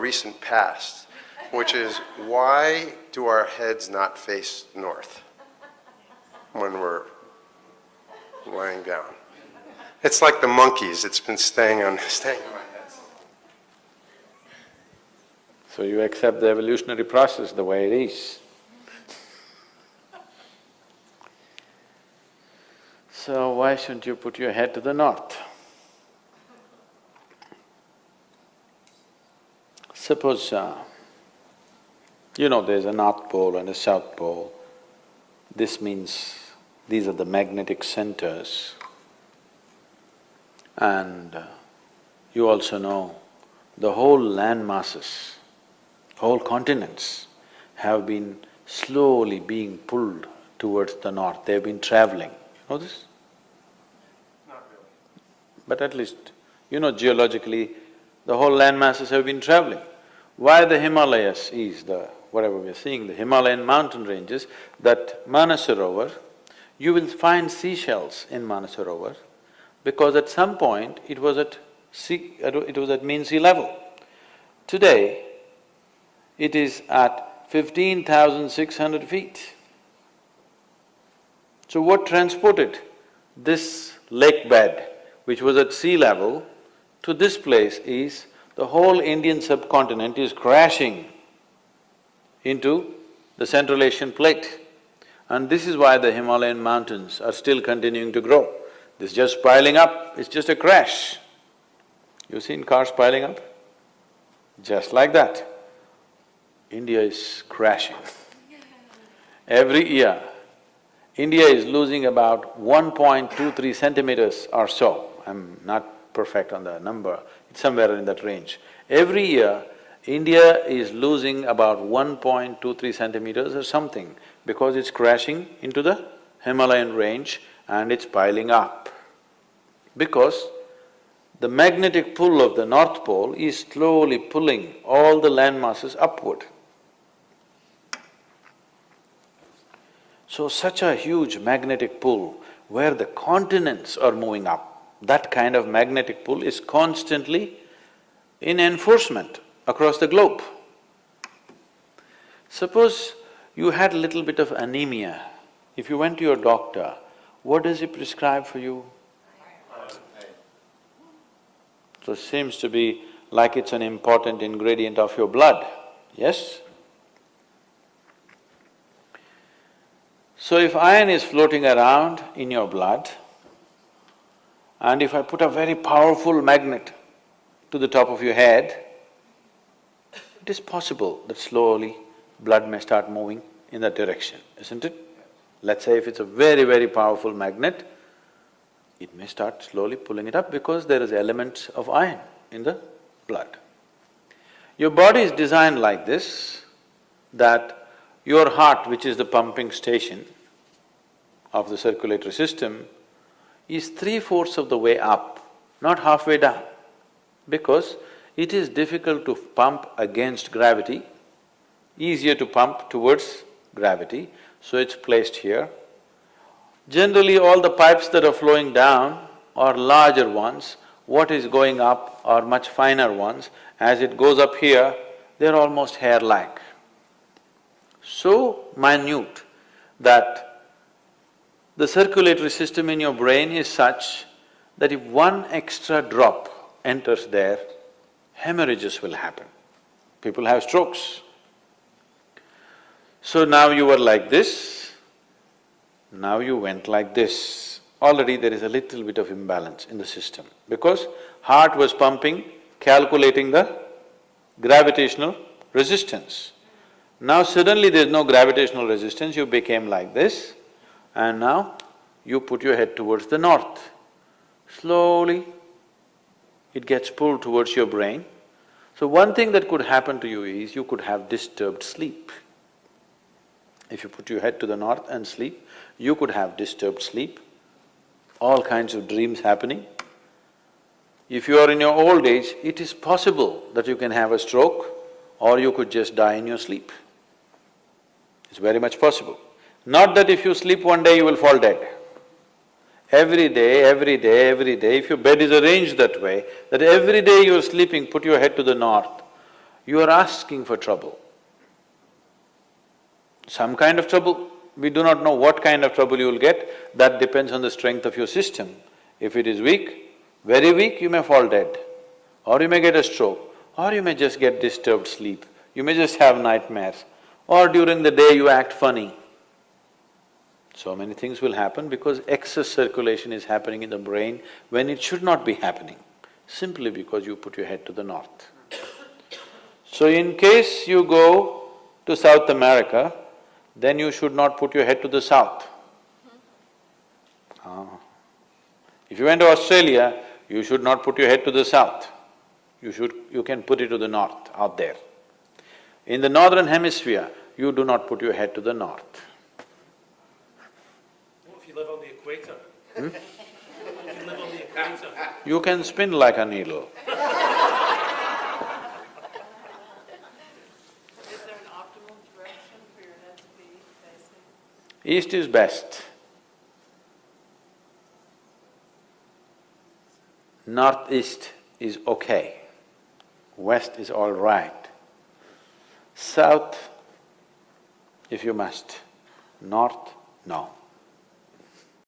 recent past, which is, why do our heads not face north when we're lying down? It's like the monkeys, it's been staying on my head. So you accept the evolutionary process the way it is. So why shouldn't you put your head to the north? Suppose, there's a North Pole and a South Pole. This means these are the magnetic centers. And you also know the whole land masses, whole continents have been slowly being pulled towards the north. They've been traveling. You know this? Not really. But at least, geologically, the whole land masses have been traveling. Why the Himalayas is whatever we're seeing, the Himalayan mountain ranges, that Manasarovar, you will find seashells in Manasarovar because at some point it was at mean sea level. Today, it is at 15,600 feet. So what transported this lake bed, which was at sea level, to this place is the whole Indian subcontinent is crashing into the Central Asian plate. And this is why the Himalayan mountains are still continuing to grow. This is just piling up, it's just a crash. You've seen cars piling up? Just like that. India is crashing. Every year, India is losing about 1.23 centimeters or so. I'm not perfect on the number, it's somewhere in that range. Every year, India is losing about 1.23 centimeters or something because it's crashing into the Himalayan range and it's piling up. Because the magnetic pull of the North Pole is slowly pulling all the land masses upward. So such a huge magnetic pull where the continents are moving up, that kind of magnetic pull is constantly in enforcement across the globe. Suppose you had a little bit of anemia. If you went to your doctor, what does he prescribe for you? So it seems to be like it's an important ingredient of your blood, yes? So if iron is floating around in your blood, and if I put a very powerful magnet to the top of your head, it is possible that slowly blood may start moving in that direction, isn't it? Let's say if it's a very, very powerful magnet, it may start slowly pulling it up because there is elements of iron in the blood. Your body is designed like this, that your heart, which is the pumping station of the circulatory system, is 3/4 of the way up, not halfway down, because it is difficult to pump against gravity, easier to pump towards gravity, so it's placed here. Generally, all the pipes that are flowing down are larger ones, what is going up are much finer ones. As it goes up here, they're almost hair-like. So minute that the circulatory system in your brain is such that if one extra drop enters there, hemorrhages will happen. People have strokes. So now you were like this, now you went like this. Already there is a little bit of imbalance in the system because heart was pumping, calculating the gravitational resistance. Now suddenly there's no gravitational resistance, you became like this, and now you put your head towards the north. Slowly, it gets pulled towards your brain. So one thing that could happen to you is you could have disturbed sleep. If you put your head to the north and sleep, you could have disturbed sleep, all kinds of dreams happening. If you are in your old age, it is possible that you can have a stroke or you could just die in your sleep. It's very much possible. Not that if you sleep one day you will fall dead. Every day, if your bed is arranged that way, that every day you are sleeping, put your head to the north, you are asking for trouble. Some kind of trouble, we do not know what kind of trouble you will get, that depends on the strength of your system. If it is weak, very weak, you may fall dead, or you may get a stroke, or you may just get disturbed sleep, you may just have nightmares, or during the day you act funny. So many things will happen because excess circulation is happening in the brain when it should not be happening, simply because you put your head to the north. So in case you go to South America, then you should not put your head to the south. If you went to Australia, you should not put your head to the south. You can put it to the north, out there. In the northern hemisphere, you do not put your head to the north. What if you live on the equator? If you live on the equator? You can spin like a needle. Is there an optimal direction for your head to be facing? East is best. Northeast is okay. West is all right. South, if you must. North, no.